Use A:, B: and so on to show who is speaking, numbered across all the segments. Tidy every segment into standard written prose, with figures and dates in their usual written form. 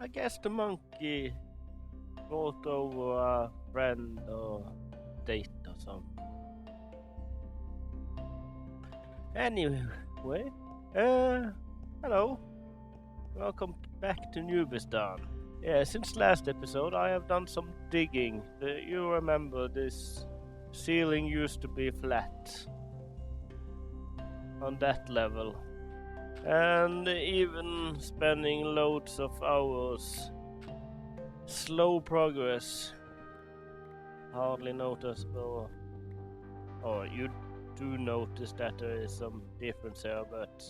A: I guess the monkey brought over a friend or date or something. Anyway, hello. Welcome back to Newbystan. Yeah, since last episode I have done some digging. You remember this ceiling used to be flat on that level. And even spending loads of hours. Slow progress. Hardly noticeable. Or you do notice that there is some difference here, but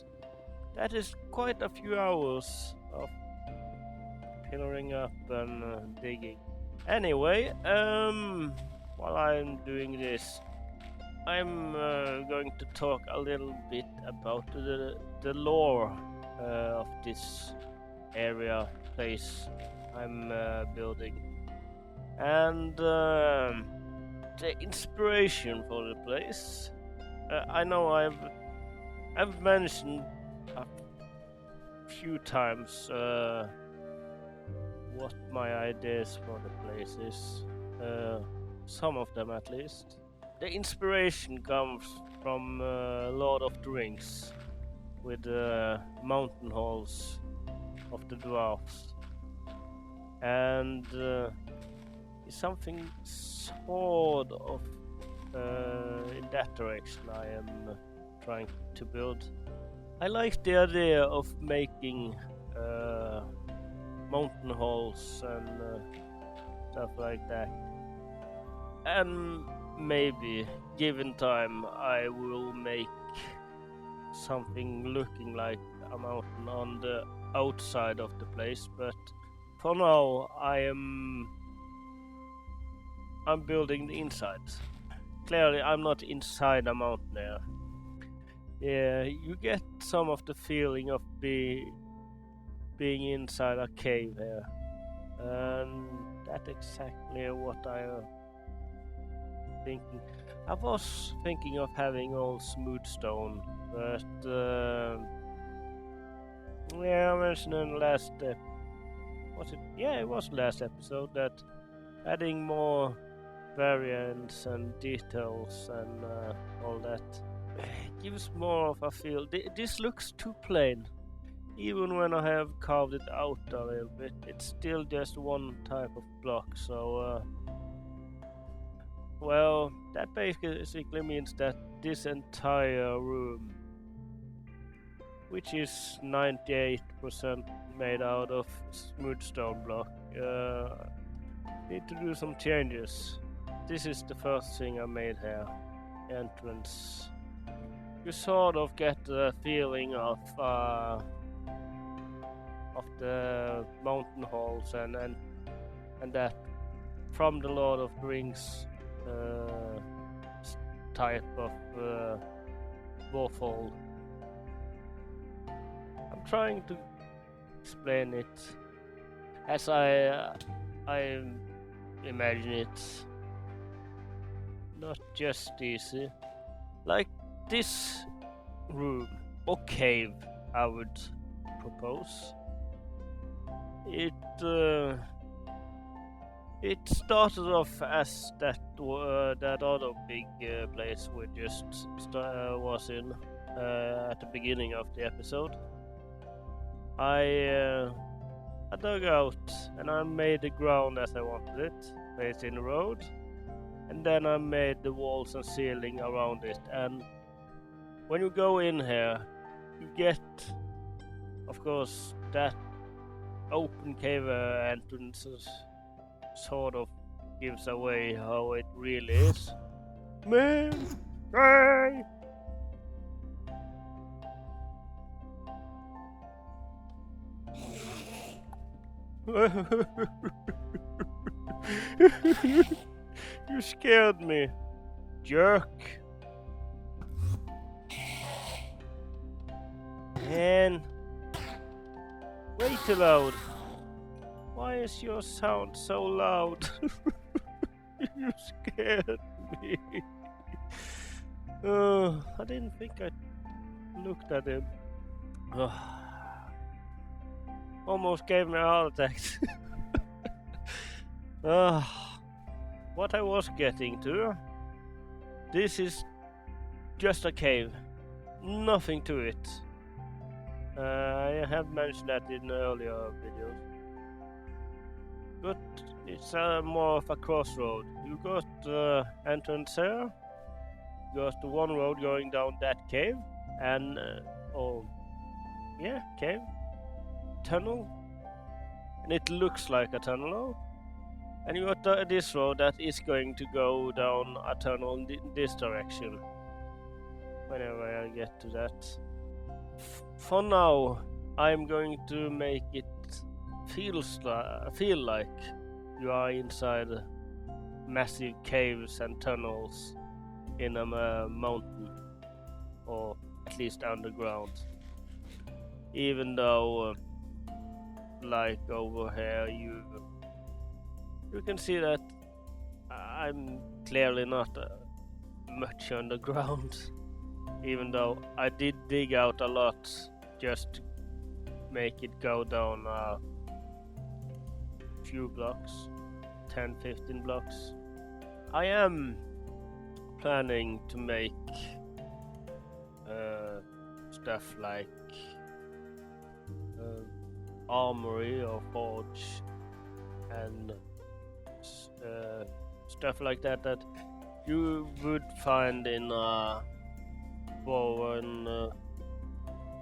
A: that is quite a few hours of pillaring up and digging. Anyway, while I'm doing this, I'm going to talk a little bit about the lore of this place I'm building, and the inspiration for the place. I know I've mentioned a few times what my ideas for the place is. Some of them at least. The inspiration comes from Lord of the Rings, with the mountain halls of the dwarfs, and it's something sort of in that direction I am trying to build. I like the idea of making mountain halls and stuff like that, and maybe, given time, I will make something looking like a mountain on the outside of the place, but for now I'm building the inside. Clearly I'm not inside a mountain there. Yeah, you get some of the feeling of being inside a cave here, and that's exactly what I thinking. I was thinking of having all smooth stone, but yeah, I mentioned in the last was it? Yeah, it was last episode that adding more variants and details and all that gives more of a feel. This looks too plain. Even when I have carved it out a little bit, it's still just one type of block, so well, that basically means that this entire room, which is 98% made out of smooth stone block, need to do some changes. This is the first thing I made here. Entrance. You sort of get the feeling of the mountain halls and that from the Lord of the Rings type of waterfall. I'm trying to explain it as I imagine it. Not just easy. Like this room or cave, I would propose. It started off as that other big place we just was in at the beginning of the episode. I dug out and I made the ground as I wanted it, facing the road, and then I made the walls and ceiling around it. And when you go in here, you get, of course, that open cave entrances sort of gives away how it really is. Man, hey! You scared me, jerk. Man, way too loud. Why is your sound so loud? You scared me. I didn't think I looked at him. almost gave me a heart attack. What I was getting to, this is just a cave, nothing to it. I have mentioned that in earlier videos, but it's more of a crossroad. You got the entrance here, you got the one road going down that cave, and cave, tunnel, and it looks like a tunnel. And you got this road that is going to go down a tunnel in this direction. Whenever I get to that. For now, I'm going to make it feel like you are inside massive caves and tunnels in a mountain, or at least underground. Even though, like over here, you can see that I'm clearly not much underground. Even though I did dig out a lot just to make it go down a few blocks, 10-15 blocks. I am planning to make stuff like armory or forge and stuff like that you would find in Warren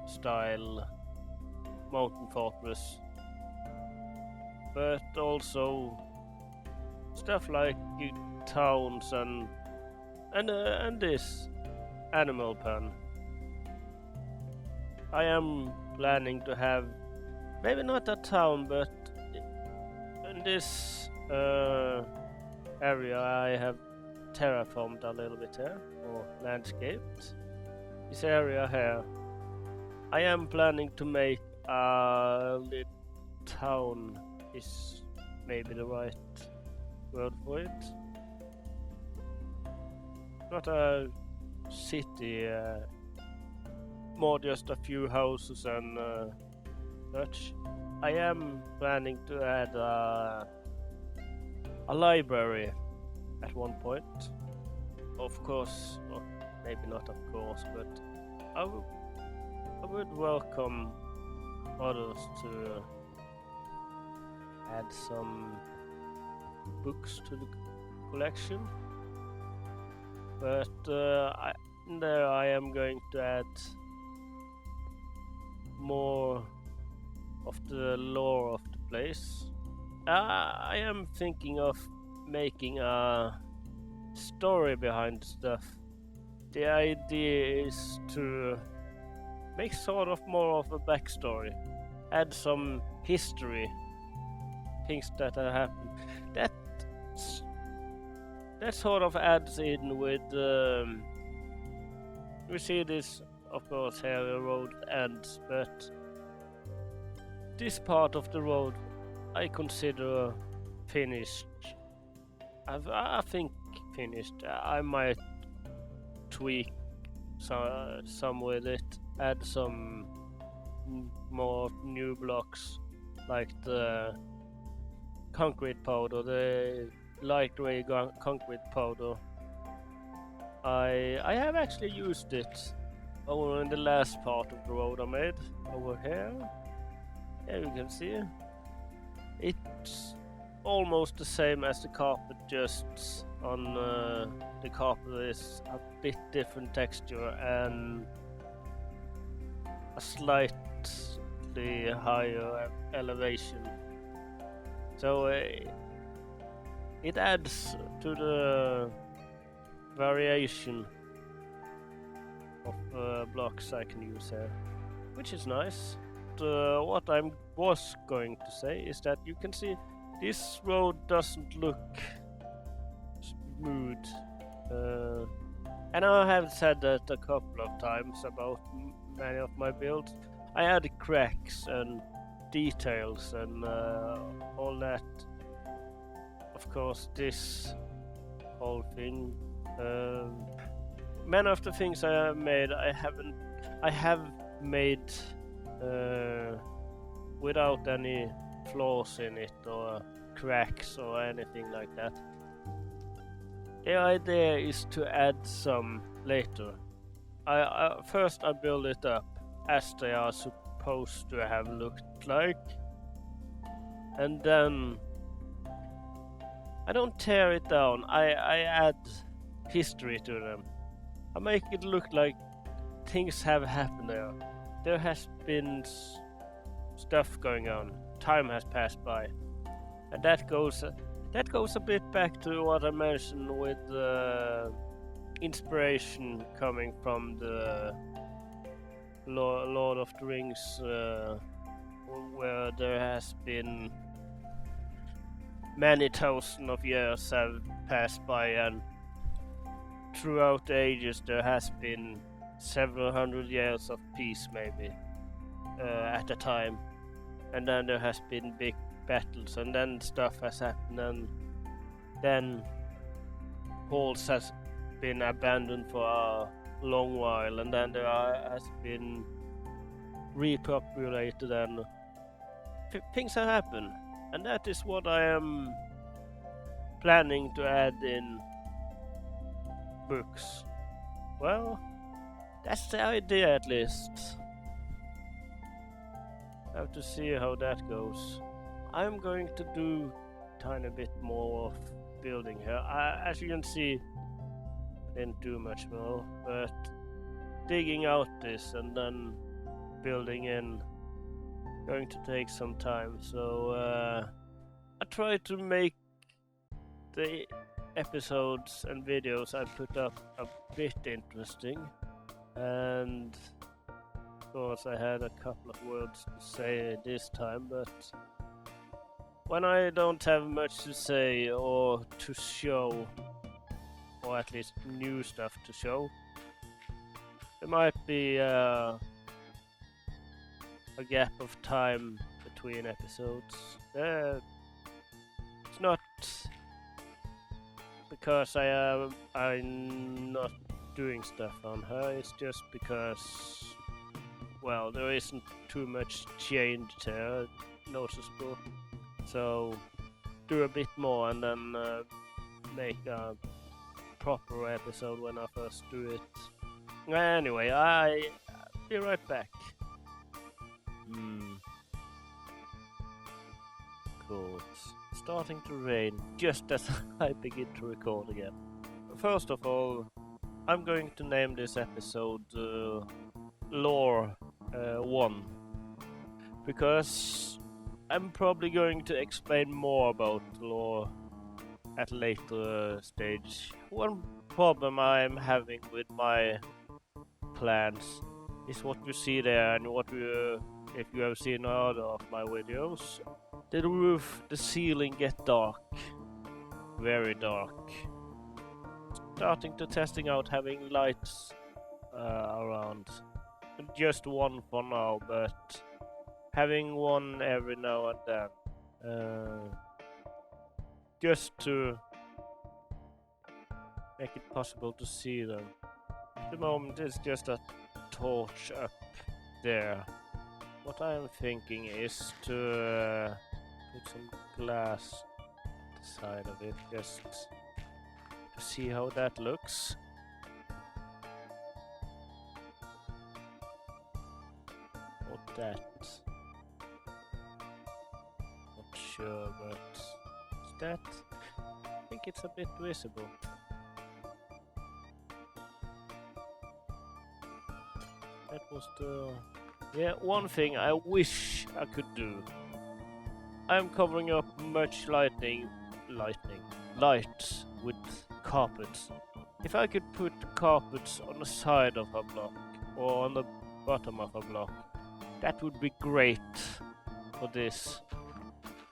A: style mountain fortress, but also stuff like towns and this animal pen. I am planning to have maybe not a town, but in this area I have terraformed a little bit here, or landscaped. This area here, I am planning to make a little town, is maybe the right word for it. Not a city, more just a few houses and such. I am planning to add a library at one point. Of course, or maybe not of course, but I would welcome others to add some books to the collection. But there I am going to add more of the lore of the place. I am thinking of making a story behind stuff. The idea is to make sort of more of a backstory, add some history, things that have happened. That sort of adds in with we see this, of course, here the road ends, but this part of the road I consider finished. I think finished. I might tweak some with it, add some more new blocks, like the concrete powder, the light gray concrete powder. I have actually used it over in the last part of the road I made over here. Here you can see it's almost the same as the carpet, just on the carpet is a bit different texture and a slightly higher elevation, so it adds to the variation of blocks I can use here, which is nice. What I was going to say is that you can see this road doesn't look smooth, and I have said that a couple of times about many of my builds. I add cracks and details and all that. Of course, this whole thing, many of the things I have made, I have made without any flaws in it or cracks or anything like that. The idea is to add some later. First I build it up as they are supposed to have looked like, and then I don't tear it down. I add history to them. I make it look like things have happened there. There has been stuff going on. Time has passed by, and that goes a bit back to what I mentioned with inspiration coming from the Lord of the Rings, where there has been many thousands of years have passed by, and throughout the ages there has been several hundred years of peace maybe at a time, and then there has been big battles, and then stuff has happened, and then halls has been abandoned for a long while, and then there has been repopulated, and things have happened, and that is what I am planning to add in books. Well, that's the idea at least. Have to see how that goes. I'm going to do a tiny bit more of building here. As you can see, I didn't do much more, but digging out this and then building in going to take some time. So I try to make the episodes and videos I put up a bit interesting, and of course I had a couple of words to say this time, but when I don't have much to say or to show, or at least new stuff to show, there might be a gap of time between episodes. It's not because I'm not doing stuff on her, it's just because, well, there isn't too much change there noticeable. So do a bit more and then make a proper episode when I first do it. Anyway, I'll be right back. Cool. It's starting to rain just as I begin to record again. First of all, I'm going to name this episode Lore 1, because I'm probably going to explain more about lore at a later stage. One problem I'm having with my plans is what you see there, and what if you have seen other of my videos, the roof, the ceiling get dark, very dark. Starting to testing out having lights around, just one for now, but having one every now and then, just to make it possible to see them. At the moment it's just a torch up there. What I am thinking is to put some glass at the side of it, just to see how that looks. Or that. Not sure, but is that? I think it's a bit visible. That was the... Yeah, one thing I wish I could do. I'm covering up much lights with carpets. If I could put carpets on the side of a block or on the bottom of a block, that would be great for this.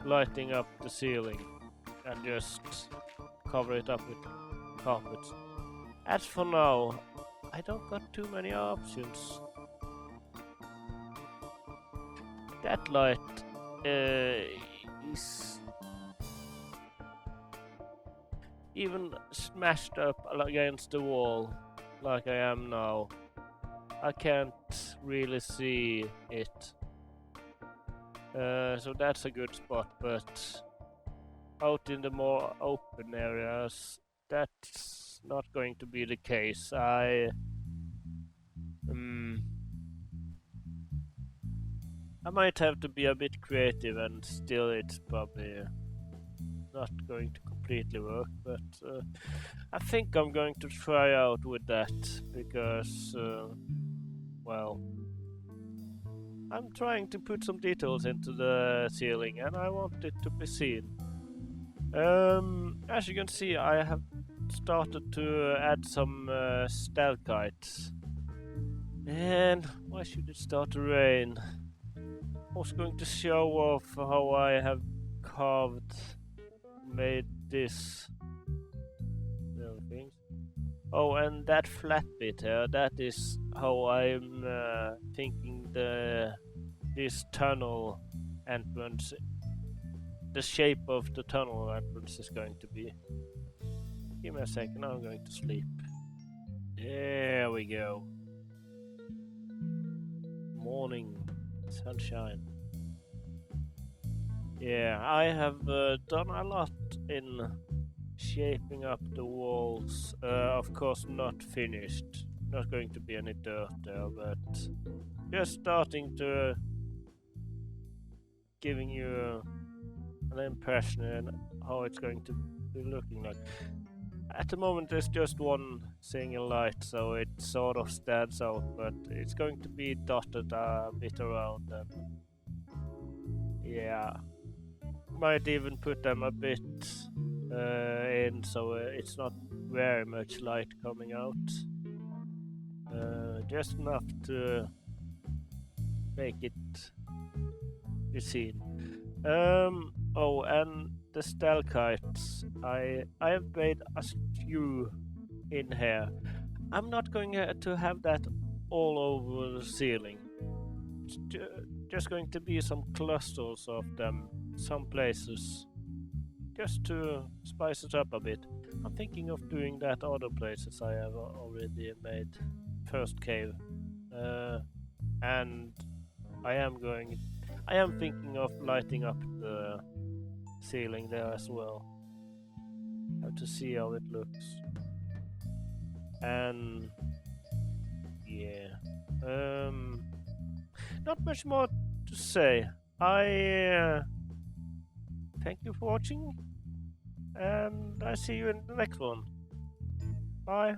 A: Lighting up the ceiling and just cover it up with carpets. As for now, I don't got too many options. That light is even smashed up against the wall like I am now. I can't really see it. So that's a good spot, but out in the more open areas, that's not going to be the case. I might have to be a bit creative, and still it's probably not going to completely work, but I think I'm going to try out with that, because, well, I'm trying to put some details into the ceiling, and I want it to be seen. As you can see, I have started to add some stalactites. And why should it start to rain? I was going to show off how I have made this little things. Oh, and that flat bit here, that is how I'm thinking this tunnel entrance, the shape of the tunnel entrance is going to be. Give me a second, I'm going to sleep. There we go. Morning, sunshine. Yeah, I have done a lot in shaping up the walls. Of course, not finished. Not going to be any dirt there, but just starting to giving you an impression of how it's going to be looking like. At the moment, there's just one single light, so it sort of stands out, but it's going to be dotted a bit around, and yeah, might even put them a bit in, so it's not very much light coming out. Just enough to make it be seen. Oh, and the stalactites, I have made a few in here. I'm not going to have that all over the ceiling. It's just going to be some clusters of them, some places, just to spice it up a bit. I'm thinking of doing that other places I have already made. First cave, and I am thinking of lighting up the ceiling there as well. Have to see how it looks. And yeah, not much more to say. I thank you for watching, and I see you in the next one. Bye.